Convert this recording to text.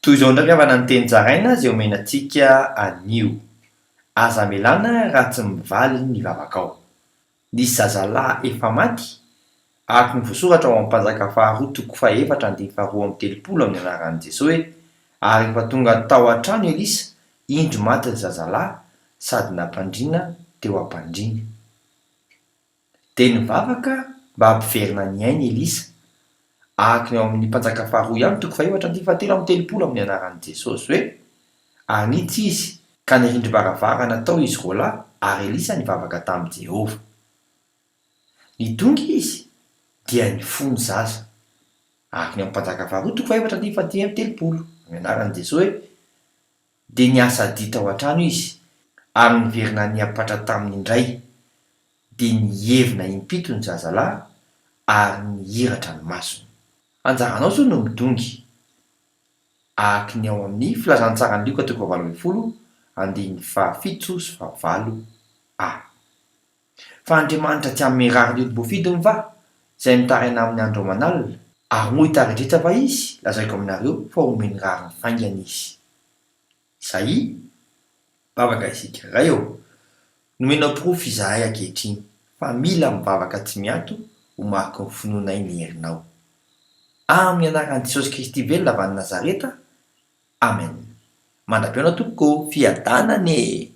Toy izao ndraiky avana ny teny jaraina zay omenantsika anio. Aza melana raha tsy mivaly ny vavakao. Nisy zazalahy efa maty, araka ny voasoratra ao amin'ny mpanjaka faharoa toko fahaefatra andiny faharoa amby telopolo amin'ny anaran'i Jesosy hoe: ary rehefa tonga tao an-trano Elisa, indro maty ny zazalahy sady nampandriana teo am-pandriana. De nivavaka mba hampiverina ny ainy Elisa, araka ny ao amin'ny mpanjaka faharoa ihany toko fahaefatra andiny fahatelo amby telopolo amin'ny anaran'i Jesosy hoe: ary niditra izy ka nirindrim-baravarana tao izy roalahy, ary Elisa nivavaka tamin'i Jehova. Nidongy izy dia nifony zaza, araka ny amin'ny mpanjaka faharoa toko fahaefatra andiny fahatelo amby telopolo amin'ny anaran'i Jesosy hoe: de niasa dia tao an-trano izy, ary niverina niapatra taminy indray, de nihevina impito ny zazalahy ary nihiratra ny masony. Anjaranao zao no midongy, araka ny ao amin'ny filazantsara ny Lioka toko fahavalo ambin'ny folo andiny fahafito sy fahavalo a. Fa Andriamanitra tsy hanome rary ny olo-boafidy ny va, izay mitaraina amin'ny andro aman'alina, ary moa hitare-dretra fa izy, lazaiko aminareo fa omeny rary ny faingana izy. Zay, bavaka isika iray eo, nomenao porofo izahay ankehitriny fa mila mivavaka tsy mianto ho mariky ny finoana ny herinao. Amin'ny anaran'i Jesosy Kristy velona avy any Nazareta, amen. Mandra-piaona tompoko, fiadanane.